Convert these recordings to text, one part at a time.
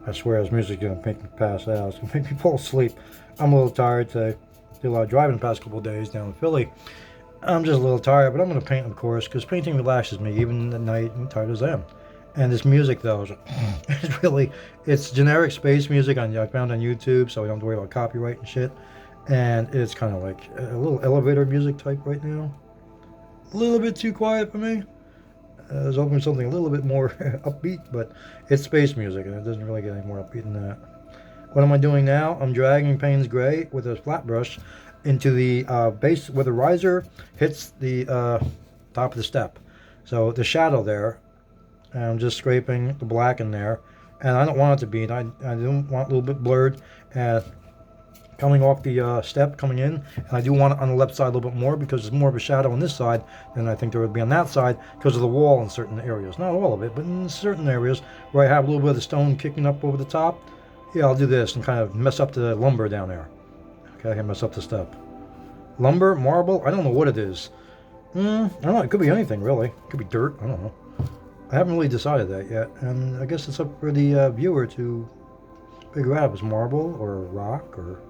I swear this music's gonna make me pass out. It's gonna make me fall asleep. I'm a little tired today. Did a lot of driving the past couple of days down in Philly. I'm just a little tired, but I'm gonna paint, of course, because painting relaxes me, even at night, and tired as I am. And this music, though, it's really, it's generic space music I found on YouTube, so I don't have to worry about copyright and shit. And it's kind of like a little elevator music type right now. A little bit too quiet for me. I was hoping something a little bit more upbeat, but it's space music, and it doesn't really get any more upbeat than that. What am I doing now? I'm dragging Payne's Gray with a flat brush into the base where the riser hits the top of the step. So the shadow there, and I'm just scraping the black in there, and I don't want it to be. I don't want a little bit blurred. Coming off the step coming in, and I do want it on the left side a little bit more because there's more of a shadow on this side than I think there would be on that side because of the wall in certain areas. Not all of it, but in certain areas where I have a little bit of the stone kicking up over the top, yeah, I'll do this and kind of mess up the lumber down there. Okay, I can mess up the step. Lumber, marble, I don't know what it is. I don't know, it could be anything really. It could be dirt, I don't know. I haven't really decided that yet, and I guess it's up for the viewer to figure out if it's marble or rock or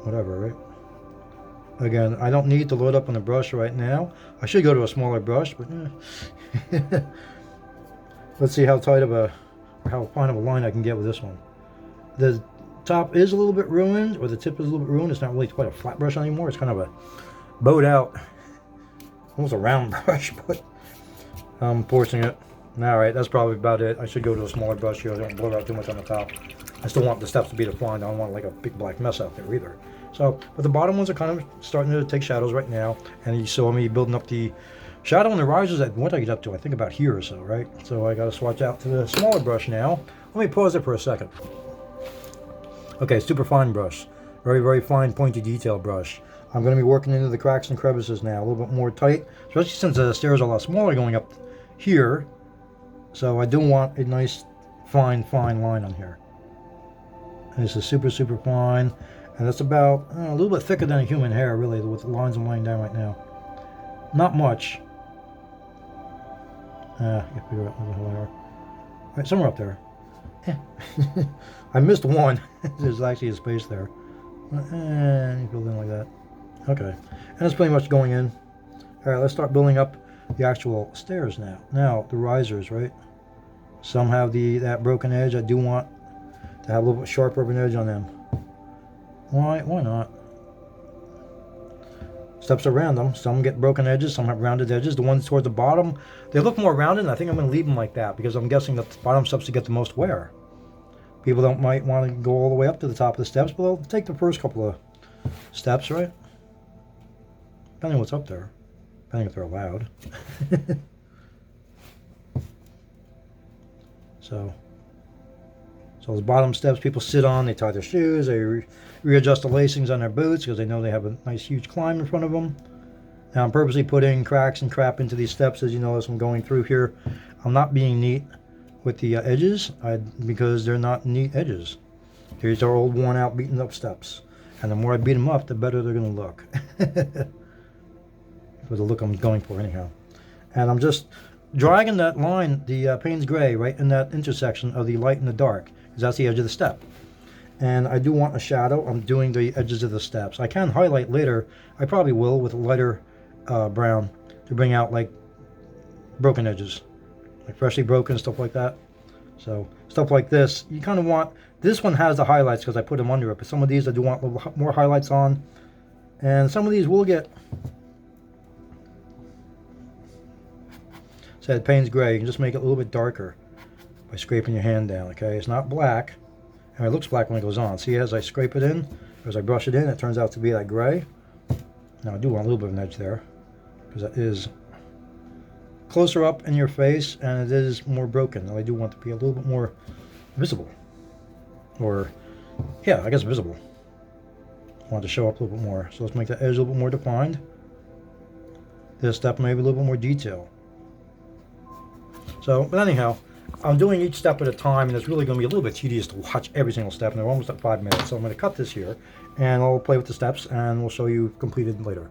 whatever, right? Again, I don't need to load up on the brush right now. I should go to a smaller brush, but let's see how tight of a, or how fine of a line I can get with this one. The top is a little bit ruined, or the tip is a little bit ruined. It's not really quite a flat brush anymore. It's kind of a bowed out, almost a round brush, but I'm forcing it. All right, that's probably about it. I should go to a smaller brush here. I don't blur out too much on the top. I still want the steps to be defined. I don't want like a big black mess out there either. So, but the bottom ones are kind of starting to take shadows right now. And you saw me building up the shadow on the risers at what I get up to, I think about here or so, right? So I got to swatch out to the smaller brush now. Let me pause it for a second. Okay, super fine brush. Very, very fine pointy detail brush. I'm going to be working into the cracks and crevices now, a little bit more tight, especially since the stairs are a lot smaller going up here. So I do want a nice, fine line on here. And this is super, super fine. And that's about a little bit thicker than a human hair, really, with the lines I'm laying down right now. Not much. You can figure out where the hell they are. All right, somewhere up there. I missed one. There's actually a space there. And you build in like that. Okay. And it's pretty much going in. All right, let's start building up the actual stairs now. Now, the risers, right? Some have that broken edge. I do want to have a little bit sharper of an edge on them. Why not? Steps are random. Some get broken edges, some have rounded edges. The ones toward the bottom, they look more rounded, and I think I'm going to leave them like that because I'm guessing that the bottom steps to get the most wear. People might want to go all the way up to the top of the steps, but they'll take the first couple of steps, right? Depending on what's up there. Depending if they're allowed. So those bottom steps people sit on, they tie their shoes, they readjust the lacings on their boots because they know they have a nice huge climb in front of them. Now I'm purposely putting cracks and crap into these steps, as you notice I'm going through here. I'm not being neat with the edges because they're not neat edges. These are old, worn out, beaten up steps. And the more I beat them up, the better they're going to look. For the look I'm going for anyhow. And I'm just dragging that line, the Payne's Gray, right in that intersection of the light and the dark, because that's the edge of the step. And I do want a shadow. I'm doing the edges of the steps. I can highlight later. I probably will with a lighter brown to bring out like broken edges, like freshly broken, stuff like that. So stuff like this, you kind of want, this one has the highlights because I put them under it, but some of these I do want a little more highlights on. And some of these will get, said Payne's Gray, you can just make it a little bit darker by scraping your hand down, okay? It's not black, and it looks black when it goes on. See, as I scrape it in, as I brush it in, it turns out to be that gray. Now I do want a little bit of an edge there, because that is closer up in your face, and it is more broken. Now I do want to be a little bit more visible. Or, yeah, I guess visible. I want to show up a little bit more. So let's make that edge a little bit more defined. This step maybe a little bit more detail. So, but anyhow, I'm doing each step at a time, and it's really going to be a little bit tedious to watch every single step, and they're almost at 5 minutes. So I'm going to cut this here, and I'll play with the steps, and we'll show you completed later.